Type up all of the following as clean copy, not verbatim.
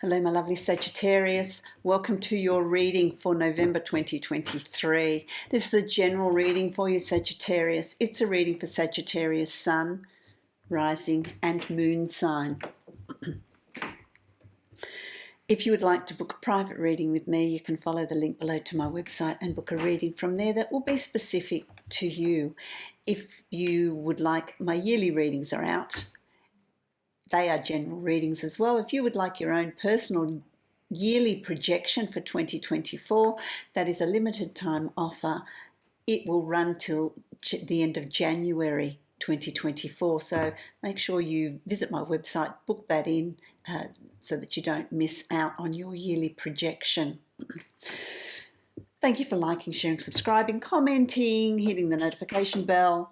Hello, my lovely Sagittarius. Welcome to your reading for November 2023. This is a general reading for you, Sagittarius. It's a reading for Sagittarius Sun, Rising and Moon sign. If you would like to book a private reading with me, you can follow the link below to my website and book a reading from there that will be specific to you. If you would like, my yearly readings are out. They are general readings as well. If you would like your own personal yearly projection for 2024, that is a limited time offer. It will run till the end of January 2024. So make sure you visit my website, book that in so that you don't miss out on your yearly projection. Thank you for liking, sharing, subscribing, commenting, hitting the notification bell.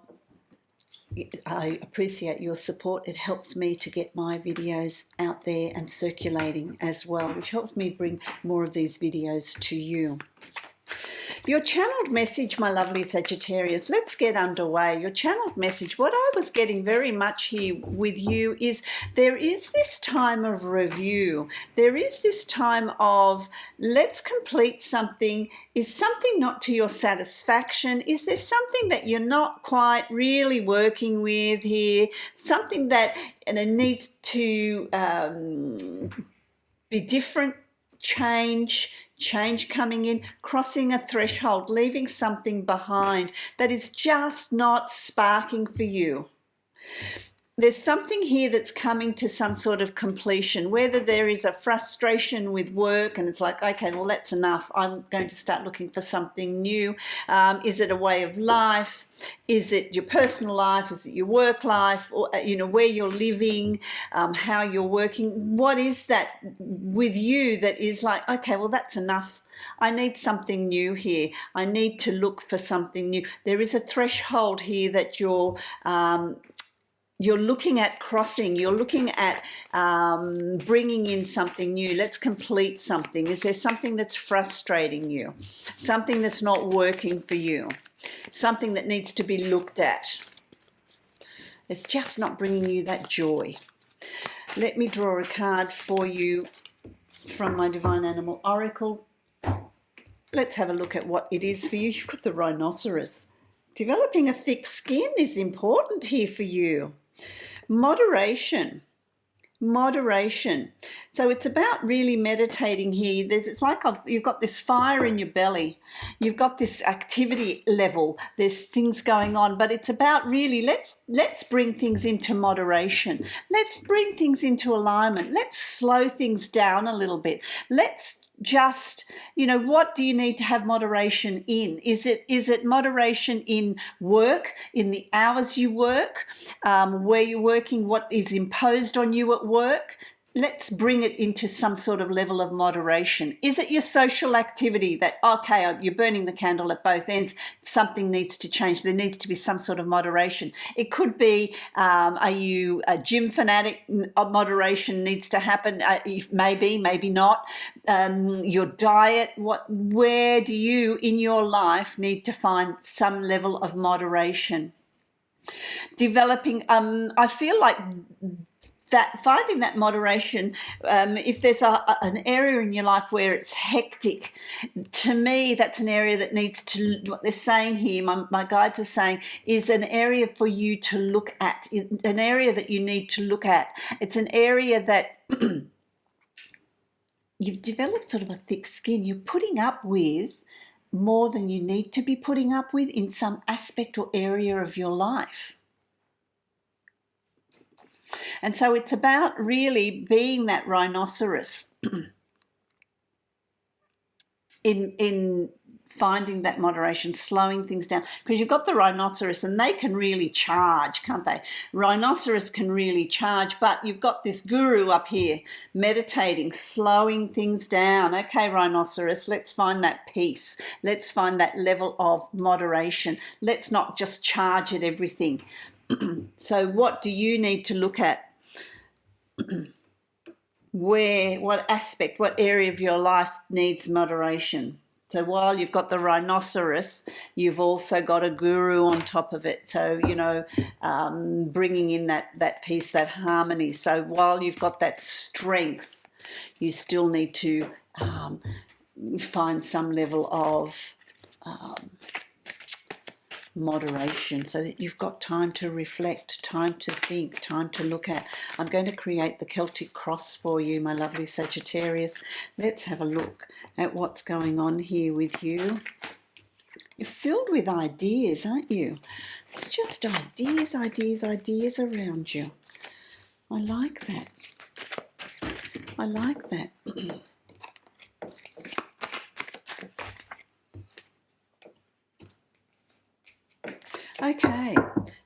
I appreciate your support. It helps me to get my videos out there and circulating as well, which helps me bring more of these videos to you. Your channeled message, my lovely Sagittarius, let's get underway. Your channeled message, what I was getting very much here with you is there is this time of review. There is this time of let's complete something. Is something not to your satisfaction? Is there something that you're not quite really working with here? Something that needs to be different, change coming in, crossing a threshold, leaving something behind that is just not sparking for you. There's something here that's coming to some sort of completion, whether there is a frustration with work and it's like, okay, well, that's enough. I'm going to start looking for something new. Is it a way of life? Is it your personal life? Is it your work life? Or, where you're living, how you're working? What is that with you that is like, okay, well, that's enough. I need something new here. I need to look for something new. There is a threshold here that you're looking at crossing, you're looking at bringing in something new. Let's complete something. Is there something that's frustrating you? Something that's not working for you? Something that needs to be looked at? It's just not bringing you that joy. Let me draw a card for you from my Divine Animal Oracle. Let's have a look at what it is for you. You've got the rhinoceros. Developing a thick skin is important here for you. Moderation. So it's about really meditating here. It's like you've got this fire in your belly. You've got this activity level. There's things going on, but it's about really let's bring things into moderation. Let's bring things into alignment. Let's slow things down a little bit. Let's just, what do you need to have moderation in? Is it moderation in work, in the hours you work, where you're working, what is imposed on you at work? Let's bring it into some sort of level of moderation. Is it your social activity that, okay, you're burning the candle at both ends, something needs to change, there needs to be some sort of moderation. It could be, are you a gym fanatic? Moderation needs to happen, maybe not. Your diet, where do you in your life need to find some level of moderation? Developing, I feel like that finding that moderation, if there's an area in your life where it's hectic, to me that's an area that needs to, what they're saying here, my guides are saying, is an area for you to look at, an area that you need to look at. It's an area that you've developed sort of a thick skin. You're putting up with more than you need to be putting up with in some aspect or area of your life. And so it's about really being that rhinoceros in finding that moderation, slowing things down. Because you've got the rhinoceros and they can really charge, can't they? Rhinoceros can really charge, but you've got this guru up here meditating, slowing things down. Okay, rhinoceros, let's find that peace. Let's find that level of moderation. Let's not just charge at everything. So what do you need to look at? What aspect, what area of your life needs moderation? So while you've got the rhinoceros, you've also got a guru on top of it. So, bringing in that peace, that harmony. So while you've got that strength, You still need to find some level of moderation so that you've got time to reflect, time to think, time to look at. I'm going to create the Celtic cross for you, my lovely Sagittarius. Let's have a look at what's going on here with you. You're filled with ideas, aren't you? It's just ideas, ideas, ideas around you. I like that. I like that. Okay,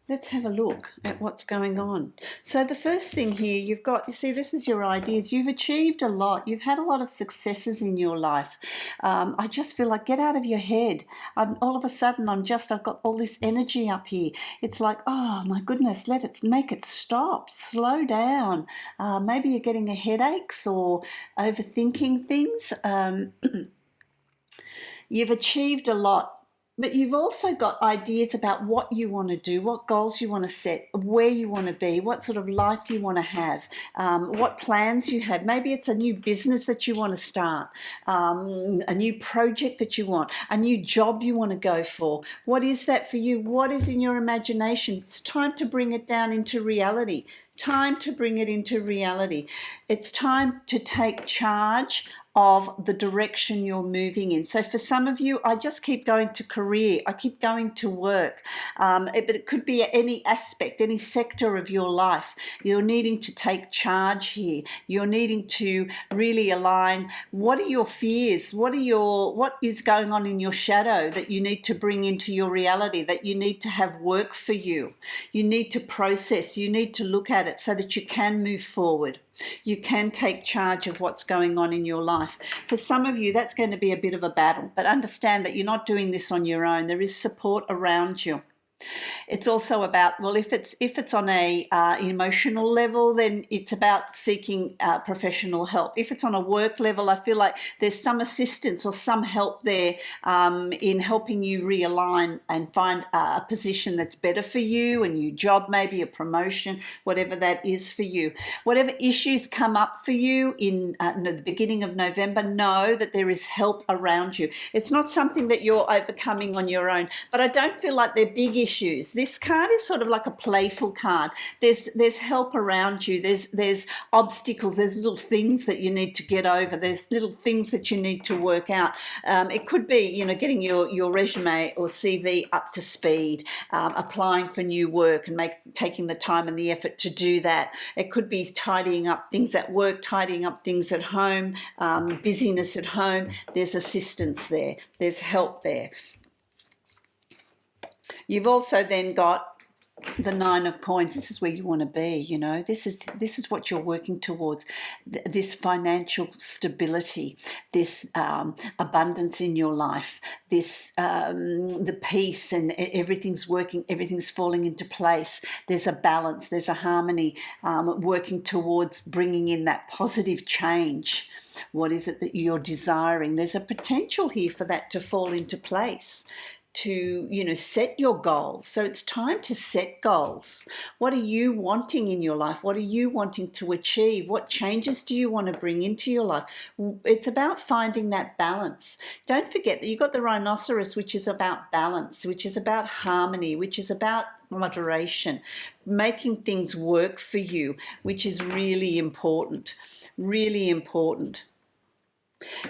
let's have a look at what's going on. So the first thing here, you've got, you see, this is your ideas. You've achieved a lot. You've had a lot of successes in your life. I just feel like, get out of your head. All of a sudden, I've got all this energy up here. It's like, oh my goodness, make it stop, slow down. Maybe you're getting headaches or overthinking things. You've achieved a lot. But you've also got ideas about what you want to do, what goals you want to set, where you want to be, what sort of life you want to have, what plans you have. Maybe it's a new business that you want to start, a new project that you want, a new job you want to go for. What is that for you? What is in your imagination? It's time to bring it down into reality. Time to bring it into reality. It's time to take charge of the direction you're moving in. So for some of you, I just keep going to career. I keep going to work. But it could be any aspect, any sector of your life. You're needing to take charge here. You're needing to really align. What are your fears? What is going on in your shadow that you need to bring into your reality, that you need to have work for you? You need to process. You need to look at it so that you can move forward. You can take charge of what's going on in your life. For some of you, that's going to be a bit of a battle, but understand that you're not doing this on your own. There is support around you. It's also about, well, if it's on a emotional level, then it's about seeking professional help. If it's on a work level, I feel like there's some assistance or some help there in helping you realign and find a position that's better for you, a new job, maybe a promotion, whatever that is for you. Whatever issues come up for you in the beginning of November, know that there is help around you. It's not something that you're overcoming on your own, but I don't feel like they're big issues. This card is sort of like a playful card. There's help around you. There's obstacles. There's little things that you need to get over. There's little things that you need to work out. It could be, getting your resume or CV up to speed, applying for new work and taking the time and the effort to do that. It could be tidying up things at work, tidying up things at home, busyness at home. There's assistance there. There's help there. You've also then got the Nine of Coins. This is where you want to be, This is what you're working towards. This financial stability, this abundance in your life, this the peace, and everything's working, everything's falling into place. There's a balance, there's a harmony, working towards bringing in that positive change. What is it that you're desiring? There's a potential here for that to fall into place, to set your goals. So it's time to set goals. What are you wanting in your life? What are you wanting to achieve? What changes do you want to bring into your life? It's about finding that balance. Don't forget that you've got the rhinoceros, which is about balance, which is about harmony, which is about moderation, making things work for you, which is really important, really important.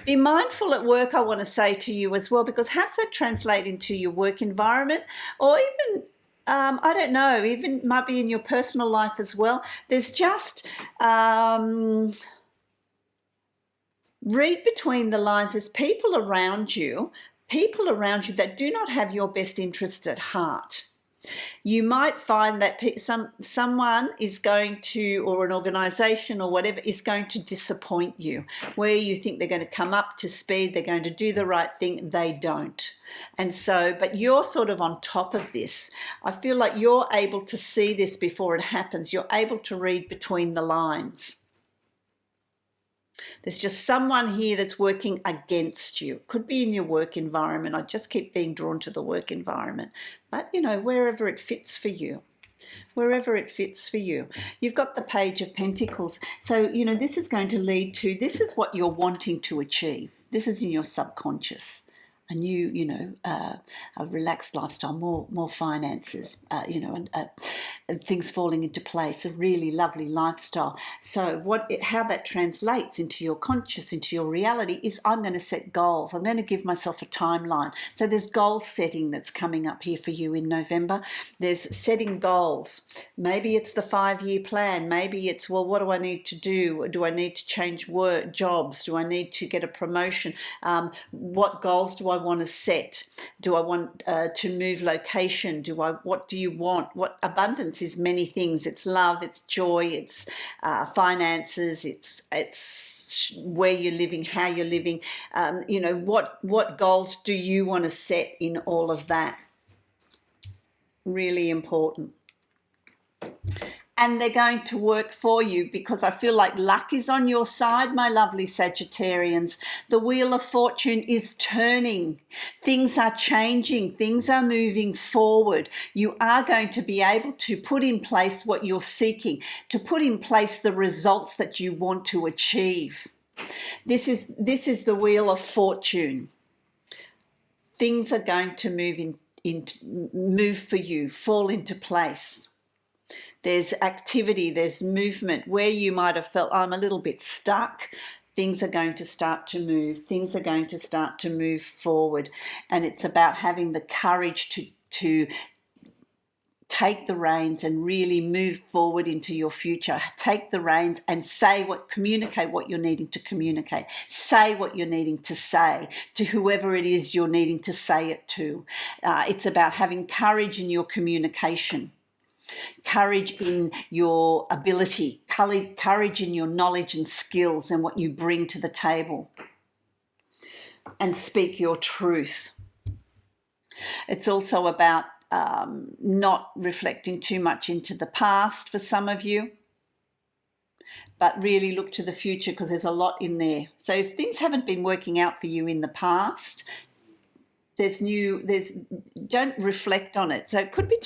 Be mindful at work, I want to say to you as well, because how does that translate into your work environment, or even, I don't know, even might be in your personal life as well. There's just, read between the lines. There's people around you that do not have your best interests at heart. You might find that someone is going to, or an organisation or whatever, is going to disappoint you, where you think they're going to come up to speed, they're going to do the right thing, they don't. And so, but you're sort of on top of this. I feel like you're able to see this before it happens. You're able to read between the lines. There's just someone here that's working against you. Could be in your work environment. I just keep being drawn to the work environment. But, wherever it fits for you. wherever it fits for you. You've got the Page of Pentacles. So, this is going to lead to, this is what you're wanting to achieve. This is in your subconscious. A new, a relaxed lifestyle, more finances, and things falling into place, a really lovely lifestyle. So how that translates into your conscious, into your reality, is I'm going to set goals. I'm going to give myself a timeline. So there's goal setting that's coming up here for you in November. There's setting goals. Maybe it's the 5-year plan. Maybe it's, well, what do I need to do? Do I need to change jobs? Do I need to get a promotion? What goals do I want to set? Do I want to move location? What do you want? What abundance is many things. It's love, it's joy, it's finances, it's where you're living, how you're living. What goals do you want to set in all of that? Really important. And they're going to work for you, because I feel like luck is on your side, my lovely Sagittarians. The Wheel of Fortune is turning. Things are changing. Things are moving forward. You are going to be able to put in place what you're seeking, to put in place the results that you want to achieve. This is the Wheel of Fortune. Things are going to move for you, fall into place. There's activity, there's movement. Where you might have felt, I'm a little bit stuck, things are going to start to move. Things are going to start to move forward. And it's about having the courage to take the reins and really move forward into your future. Take the reins and communicate what you're needing to communicate. Say what you're needing to say to whoever it is you're needing to say it to. It's about having courage in your communication. Courage in your ability, courage in your knowledge and skills and what you bring to the table, and speak your truth. It's also about not reflecting too much into the past for some of you, but really look to the future, because there's a lot in there. So if things haven't been working out for you in the past, don't reflect on it. So it could be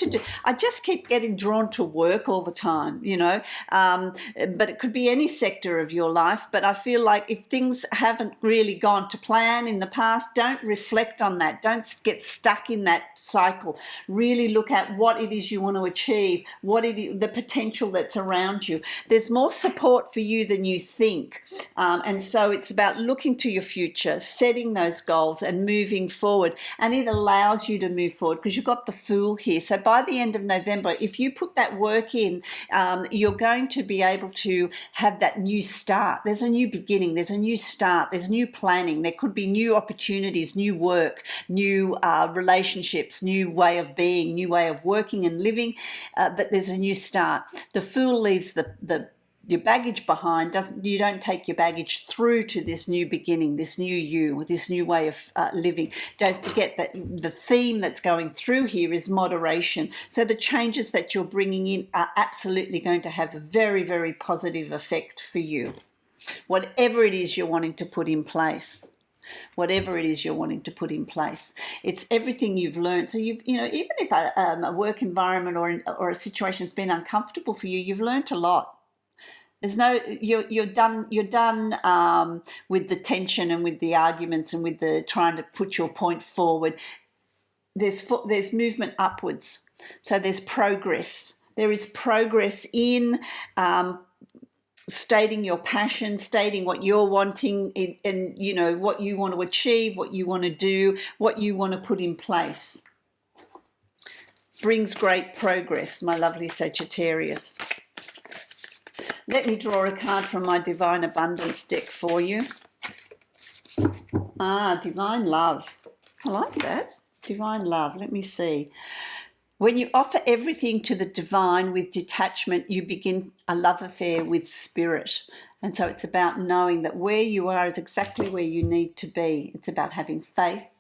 I just keep getting drawn to work all the time, but it could be any sector of your life. But I feel like if things haven't really gone to plan in the past, don't reflect on that. Don't get stuck in that cycle. Really look at what it is you want to achieve, the potential that's around you. There's more support for you than you think. And so it's about looking to your future, setting those goals and moving forward. And it allows you to move forward, because you've got the Fool here. So by the end of November, if you put that work in, you're going to be able to have that new start. There's a new beginning. There's a new start. There's new planning. There could be new opportunities, new work, new relationships, new way of being, new way of working and living. But there's a new start. The Fool leaves your baggage behind. You don't take your baggage through to this new beginning, this new you, this new way of living. Don't forget that the theme that's going through here is moderation. So the changes that you're bringing in are absolutely going to have a very, very positive effect for you. Whatever it is you're wanting to put in place. Whatever it is you're wanting to put in place, it's everything you've learned. So even if a work environment or a situation's been uncomfortable for you, you've learned a lot. You're done with the tension and with the arguments and with the trying to put your point forward. There's movement upwards. So there's progress. There is progress in stating your passion, stating what you're wanting, and what you want to achieve, what you want to do, what you want to put in place. Brings great progress, my lovely Sagittarius. Let me draw a card from my Divine Abundance deck for you. Divine Love. I like that. Divine Love. Let me see. When you offer everything to the divine with detachment, you begin a love affair with spirit. And so it's about knowing that where you are is exactly where you need to be. It's about having faith,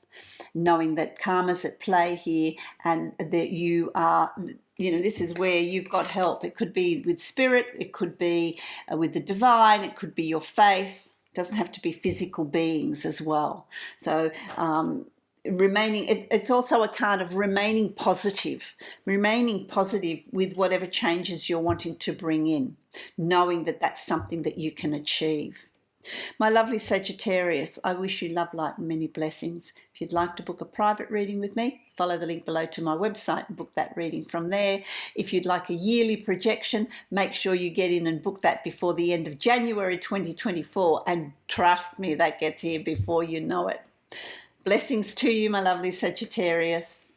knowing that karma's at play here, and that you are... this is where you've got help. It could be with spirit, it could be with the divine, it could be your faith. It doesn't have to be physical beings as well. So it's also a card of remaining positive with whatever changes you're wanting to bring in, knowing that that's something that you can achieve. My lovely Sagittarius, I wish you love, light, and many blessings. If you'd like to book a private reading with me, follow the link below to my website and book that reading from there. If you'd like a yearly projection, make sure you get in and book that before the end of January 2024. And trust me, that gets here before you know it. Blessings to you, my lovely Sagittarius.